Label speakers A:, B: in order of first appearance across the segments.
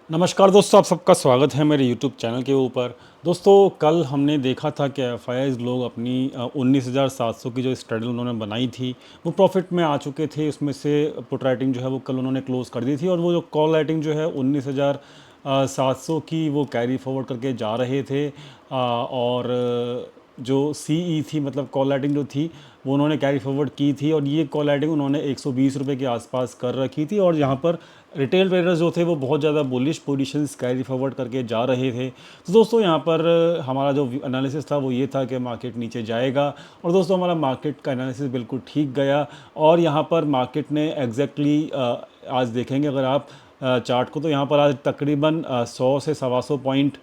A: नमस्कार दोस्तों, आप सबका स्वागत है मेरे यूट्यूब चैनल के ऊपर। दोस्तों, कल हमने देखा था कि एफआईआईज़ लोग अपनी 19,700 की जो स्ट्रेडल उन्होंने बनाई थी वो प्रॉफिट में आ चुके थे। उसमें से पुट राइटिंग जो है वो कल उन्होंने क्लोज़ कर दी थी और वो जो कॉल राइटिंग जो है 19,700 की वो कैरी फॉरवर्ड करके जा रहे थे। और जो सीई थी, मतलब कॉल राइटिंग जो थी वो उन्होंने कैरी फॉरवर्ड की थी और ये कॉल राइटिंग उन्होंने 120 रुपये के आसपास कर रखी थी। और यहाँ पर रिटेल ट्रेडर्स जो थे वो बहुत ज़्यादा बुलिश पोजीशंस कैरी फॉरवर्ड करके जा रहे थे। तो दोस्तों, यहाँ पर हमारा जो एनालिसिस था वो ये था कि मार्केट नीचे जाएगा। और दोस्तों, हमारा मार्केट का एनालिसिस बिल्कुल ठीक गया और यहाँ पर मार्केट ने एग्जैक्टली आज देखेंगे अगर आप चार्ट को, तो यहाँ पर आज तकरीबन 100 से 125 पॉइंट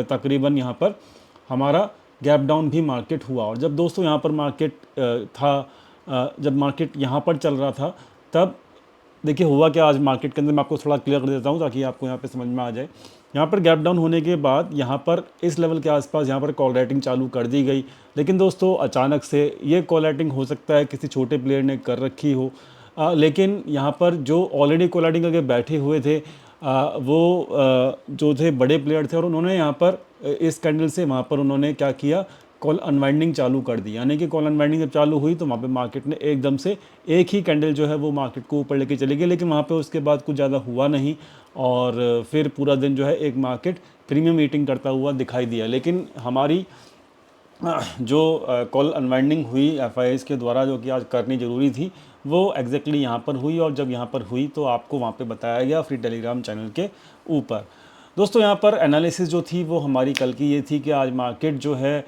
A: तकरीबन यहाँ पर हमारा गैप डाउन भी मार्केट हुआ। और जब दोस्तों यहाँ पर मार्केट था, जब मार्केट यहाँ पर चल रहा था, तब देखिए हुआ क्या आज मार्केट के अंदर। मैं आपको थोड़ा क्लियर कर देता हूँ ताकि आपको यहाँ पे समझ में आ जाए। यहाँ पर गैप डाउन होने के बाद यहाँ पर इस लेवल के आसपास यहाँ पर कॉल राइटिंग चालू कर दी गई। लेकिन दोस्तों, अचानक से ये कॉल राइटिंग हो सकता है किसी छोटे प्लेयर ने कर रखी हो, लेकिन यहाँ पर जो ऑलरेडी कॉल राइटिंग करके बैठे हुए थे वो जो थे बड़े प्लेयर थे और उन्होंने यहाँ पर इस कैंडल से वहाँ पर उन्होंने क्या किया, कॉल अनवाइंडिंग चालू कर दी। यानी कि कॉल अनवाइंडिंग जब चालू हुई तो वहाँ पे मार्केट ने एकदम से एक ही कैंडल जो है वो मार्केट को ऊपर लेके चली गई। लेकिन वहाँ पे उसके बाद कुछ ज़्यादा हुआ नहीं और फिर पूरा दिन जो है एक मार्केट प्रीमियम मीटिंग करता हुआ दिखाई दिया। लेकिन हमारी जो कॉल अनवाइंडिंग हुई एफआईआईज़ के द्वारा, जो कि आज करनी ज़रूरी थी, वो एग्जैक्टली यहाँ पर हुई। और जब यहाँ पर हुई तो आपको वहाँ पे बताया गया फ्री टेलीग्राम चैनल के ऊपर। दोस्तों, यहाँ पर एनालिसिस जो थी वो हमारी कल की ये थी कि आज मार्केट जो है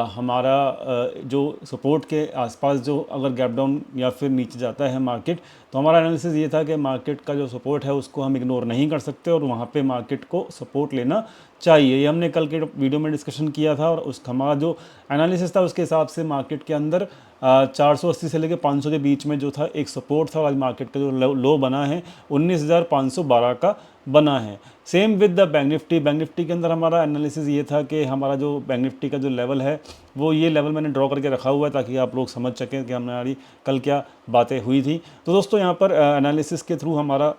A: हमारा जो सपोर्ट के आसपास जो अगर गैप डाउन या फिर नीचे जाता है मार्केट, तो हमारा एनालिसिस ये था कि मार्केट का जो सपोर्ट है उसको हम इग्नोर नहीं कर सकते और वहाँ पे मार्केट को सपोर्ट लेना चाहिए। ये हमने कल के वीडियो में डिस्कशन किया था और उस हमारा जो एनालिसिस था उसके हिसाब से मार्केट के अंदर 480 से लेकर 500 के बीच में जो था एक सपोर्ट था। आज मार्केट का जो लो बना है 19,512 का बना है। Same with the bank Nifty. Bank Nifty के अंदर हमारा एनालिसिस ये था कि हमारा जो बैंक निफ्टी का जो लेवल है वो ये लेवल मैंने ड्रॉ करके रखा हुआ है ताकि आप लोग समझ सकें कि हमारी कल क्या बातें हुई थी। तो दोस्तों, यहाँ पर एनालिसिस के थ्रू हमारा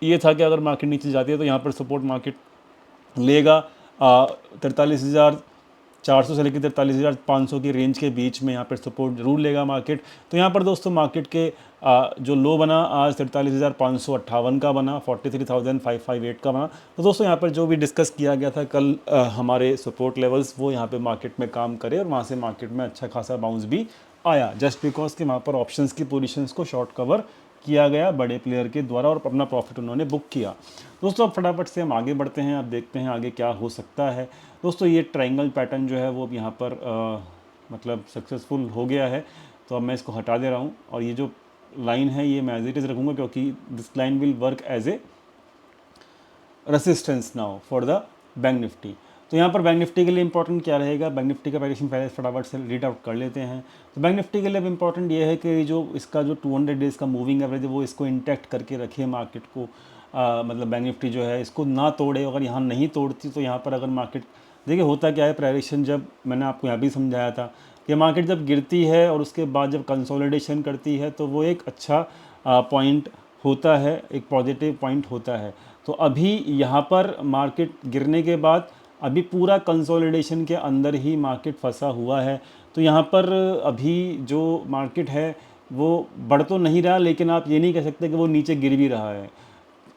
A: ये था कि अगर मार्केट नीचे जाती है तो यहाँ पर सपोर्ट मार्केट लेगा 43,400 से लेकर 43,500 की रेंज के बीच में यहाँ पर सपोर्ट जरूर लेगा मार्केट। तो यहाँ पर दोस्तों मार्केट के जो लो बना आज 43,558 का बना, 43,558 का बना। तो दोस्तों, यहाँ पर जो भी डिस्कस किया गया था कल हमारे सपोर्ट लेवल्स वो यहाँ पे मार्केट में काम करे और वहाँ से मार्केट में अच्छा खासा बाउंस भी आया, जस्ट बिकॉज कि वहाँ पर ऑप्शंस की पोजीशंस को शॉर्ट कवर किया गया बड़े प्लेयर के द्वारा और अपना प्रॉफिट उन्होंने बुक किया। दोस्तों, अब फटाफट से हम आगे बढ़ते हैं। अब देखते हैं आगे क्या हो सकता है। दोस्तों, ये ट्रायंगल पैटर्न जो है वो अब यहाँ पर मतलब सक्सेसफुल हो गया है। तो अब मैं इसको हटा दे रहा हूँ और ये जो लाइन है ये मैं एज इट इज़ रखूँगा क्योंकि this line will work as a resistance now for the bank Nifty. तो यहाँ पर बैंक निफ्टी के लिए इंपॉर्टेंट क्या रहेगा, बैंक निफ्टी का प्राइसिंग पहले फटाफट से रीड आउट कर लेते हैं। तो बैंक निफ्टी के लिए इंपॉर्टेंट ये है कि जो इसका जो 200 डेज़ का मूविंग एवरेज है वो इसको इंटैक्ट करके रखे मार्केट को। मतलब बैंक निफ्टी जो है इसको ना तोड़े। अगर यहाँ नहीं तोड़ती तो यहाँ पर अगर मार्केट, देखिए होता क्या है, प्राइवेशन जब मैंने आपको यहाँ भी समझाया था कि मार्केट जब गिरती है और उसके बाद जब कंसोलिडेशन करती है तो वो एक अच्छा पॉइंट होता है, एक पॉजिटिव पॉइंट होता है। तो अभी यहाँ पर मार्केट गिरने के बाद अभी पूरा कंसोलिडेशन के अंदर ही मार्केट फंसा हुआ है। तो यहाँ पर अभी जो मार्केट है वो बढ़ तो नहीं रहा, लेकिन आप ये नहीं कह सकते कि वो नीचे गिर भी रहा है।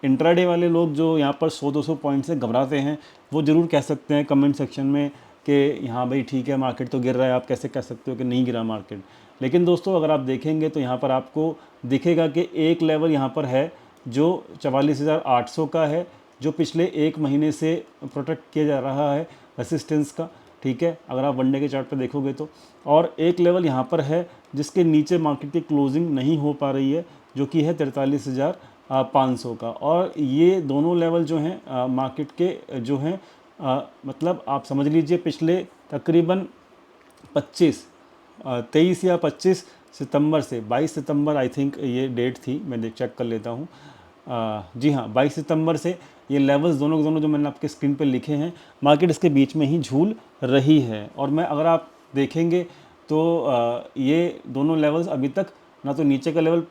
A: इंट्राडे वाले लोग जो यहाँ पर 100-200 पॉइंट से घबराते हैं वो ज़रूर कह सकते हैं कमेंट सेक्शन में कि हाँ भाई ठीक है मार्केट तो गिर रहा है, आप कैसे कह सकते हो कि नहीं गिरा मार्केट। लेकिन दोस्तों, अगर आप देखेंगे तो यहाँ पर आपको दिखेगा कि एक लेवल यहाँ पर है जो 44,800 का है, जो पिछले एक महीने से प्रोटेक्ट किया जा रहा है रेसिस्टेंस का। ठीक है, अगर आप वन डे के चार्ट पर देखोगे तो। और एक लेवल यहाँ पर है जिसके नीचे मार्केट की क्लोजिंग नहीं हो पा रही है, जो कि है 43,500 का। और ये दोनों लेवल जो हैं मार्केट के जो हैं मतलब आप समझ लीजिए पिछले तकरीबन 23 या 25 सितंबर से 22 सितंबर आई थिंक ये डेट थी, मैं चेक कर लेता हूँ। जी हाँ, 22 सितंबर से ये लेवल्स दोनों के दोनों जो मैंने आपके स्क्रीन पे लिखे हैं मार्केट इसके बीच में ही झूल रही है। और मैं अगर आप देखेंगे तो ये दोनों लेवल्स अभी तक ना तो नीचे का लेवल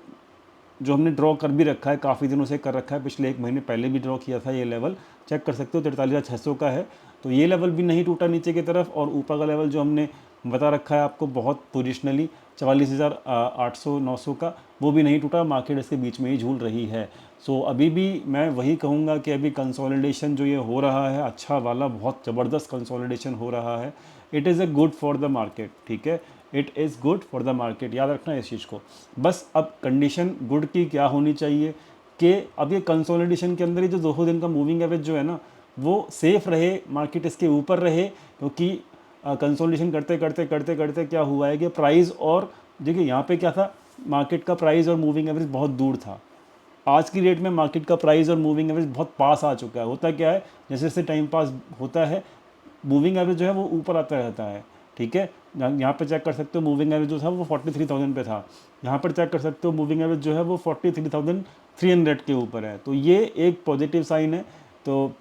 A: जो हमने ड्रॉ कर भी रखा है, काफ़ी दिनों से कर रखा है, पिछले 1 महीने पहले भी ड्रॉ किया था, ये लेवल चेक कर सकते हो 43,600 का है। तो ये लेवल भी नहीं टूटा नीचे की तरफ, और ऊपर का लेवल जो हमने बता रखा है आपको बहुत पोजिशनली 44,800 900 का, वो भी नहीं टूटा। मार्केट इसके बीच में ही झूल रही है। सो अभी भी मैं वही कहूँगा कि अभी कंसोलिडेशन जो ये हो रहा है अच्छा वाला, बहुत ज़बरदस्त कंसोलिडेशन हो रहा है। It is a good for the market, ठीक है, it is good for the market, याद रखना इस चीज़ को। बस अब कंडीशन गुड की क्या होनी चाहिए कि अब ये कंसोलिडेशन के अंदर ही जो 200 दिन का मूविंग एवरेज जो है ना, वो सेफ रहे, मार्केट इसके ऊपर रहे, क्योंकि कंसोलिडेशन करते करते करते करते क्या हुआ है कि प्राइस, और देखिए यहाँ पे क्या था, मार्केट का प्राइस और मूविंग एवरेज बहुत दूर था। आज की डेट में मार्केट का प्राइस और मूविंग एवरेज बहुत पास आ चुका है। होता क्या है, जैसे जैसे टाइम पास होता है, मूविंग एवरेज जो है वो ऊपर आता रहता है, ठीक है। यहाँ पे चेक कर सकते हो मूविंग एवरेज जो था वो 43,000 पे था। यहाँ पर चेक कर सकते हो मूविंग एवरेज जो है वो 43,300 के ऊपर है। तो ये एक पॉजिटिव साइन है। तो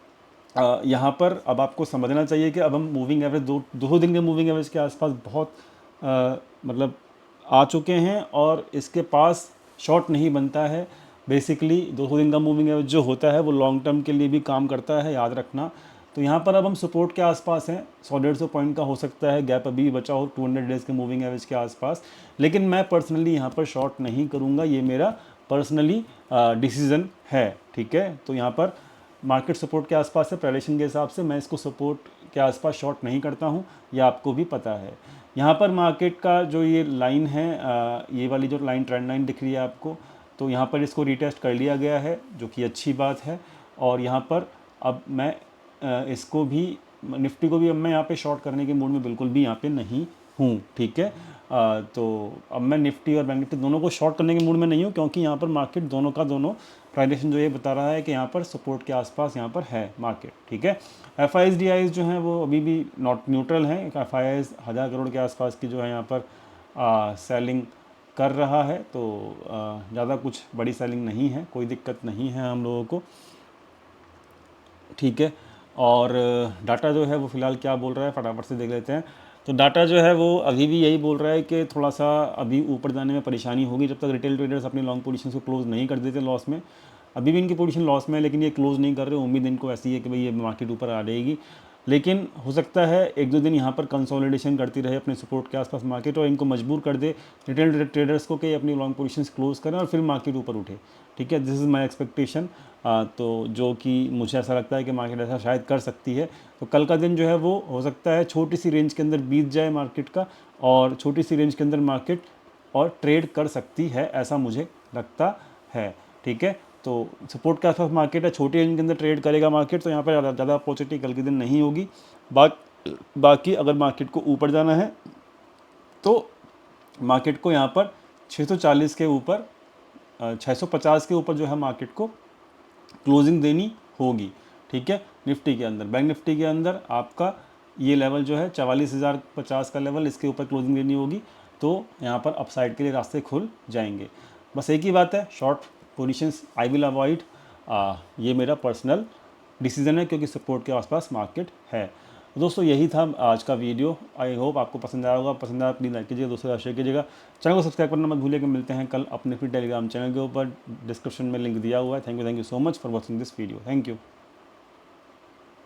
A: यहाँ पर अब आपको समझना चाहिए कि अब हम मूविंग एवरेज 200 दिन के मूविंग एवरेज के आसपास बहुत मतलब आ चुके हैं, और इसके पास शॉर्ट नहीं बनता है। बेसिकली 200 दिन का मूविंग एवरेज जो होता है वो लॉन्ग टर्म के लिए भी काम करता है, याद रखना। तो यहाँ पर अब हम सपोर्ट के आसपास हैं, 100-150 पॉइंट का हो सकता है गैप अभी भी बचा हो 200 डेज़ के मूविंग एवरेज के आसपास, लेकिन मैं पर्सनली यहाँ पर शॉर्ट नहीं करूँगा, ये मेरा पर्सनली डिसीज़न है, ठीक है। तो यहाँ पर मार्केट सपोर्ट के आसपास है, प्राइवेशन के हिसाब से मैं इसको सपोर्ट के आसपास शॉर्ट नहीं करता हूँ, ये आपको भी पता है। यहाँ पर मार्केट का जो ये लाइन है, ये वाली जो लाइन ट्रेंड लाइन दिख रही है आपको, तो यहाँ पर इसको रीटेस्ट कर लिया गया है, जो कि अच्छी बात है। और यहाँ पर अब मैं इसको भी, निफ्टी को भी अब मैं यहाँ पे शॉर्ट करने के मूड में बिल्कुल भी यहाँ पे नहीं हूँ, ठीक है। तो अब मैं निफ्टी और बैंक निफ्टी दोनों को शॉर्ट करने के मूड में नहीं हूँ, क्योंकि यहाँ पर मार्केट दोनों का दोनों प्राइवेशन जो ये बता रहा है कि यहाँ पर सपोर्ट के आसपास यहाँ पर है मार्केट, ठीक है। एफ आई एस जो हैं वो अभी भी नॉट न्यूट्रल हैं। एफ आई 1,000 करोड़ के आसपास की जो है यहाँ पर सेलिंग कर रहा है, तो ज़्यादा कुछ बड़ी सेलिंग नहीं है, कोई दिक्कत नहीं है हम लोगों को, ठीक है। और डाटा जो है वो फ़िलहाल क्या बोल रहा है फटाफट से देख लेते हैं। तो डाटा जो है वो अभी भी यही बोल रहा है कि थोड़ा सा अभी ऊपर जाने में परेशानी होगी, जब तक रिटेल ट्रेडर्स अपनी लॉन्ग पोजीशन को क्लोज़ नहीं कर देते लॉस में। अभी भी इनकी पोजीशन लॉस में है, लेकिन ये क्लोज़ नहीं कर रहे। उम्मीद इनको ऐसी है कि भाई ये मार्केट ऊपर आ जाएगी, लेकिन हो सकता है 1-2 दिन यहाँ पर कंसोलिडेशन करती रहे अपने सपोर्ट के आसपास मार्केट, और इनको मजबूर कर दे रिटेल ट्रेडर्स को कि अपनी लॉन्ग पोजीशंस क्लोज करें और फिर मार्केट ऊपर उठे, ठीक है। This is my expectation. तो जो कि मुझे ऐसा लगता है कि मार्केट ऐसा शायद कर सकती है। तो कल का दिन जो है वो हो सकता है छोटी सी रेंज के अंदर बीत जाए मार्केट का, और छोटी सी रेंज के अंदर मार्केट और ट्रेड कर सकती है, ऐसा मुझे लगता है, ठीक है। तो सपोर्ट के आसपास मार्केट है, छोटी रेंज के अंदर ट्रेड करेगा मार्केट, तो यहाँ पर ज़्यादा अपॉर्चुनिटी कल के दिन नहीं होगी। बाकी अगर मार्केट को ऊपर जाना है तो मार्केट को यहाँ पर 640 के ऊपर 650 के ऊपर जो है मार्केट को क्लोजिंग देनी होगी, ठीक है। निफ्टी के अंदर, बैंक निफ्टी के अंदर आपका ये लेवल जो है 44,050 का लेवल, इसके ऊपर क्लोजिंग देनी होगी, तो यहाँ पर अपसाइड के लिए रास्ते खुल जाएंगे। बस एक ही बात है, short positions I will avoid, ये मेरा पर्सनल डिसीजन है, क्योंकि सपोर्ट के आसपास मार्केट है। दोस्तों यही था आज का वीडियो। आई होप आपको पसंद आया होगा। पसंद आया प्लीज़ लाइक कीजिएगा, दोस्तों शेयर कीजिएगा, चैनल को सब्सक्राइब करना मत भूलिएगा। मिलते हैं कल अपने फिर टेलीग्राम चैनल के ऊपर, डिस्क्रिप्शन में लिंक दिया हुआ है। Thank you so much for watching this video. Thank you.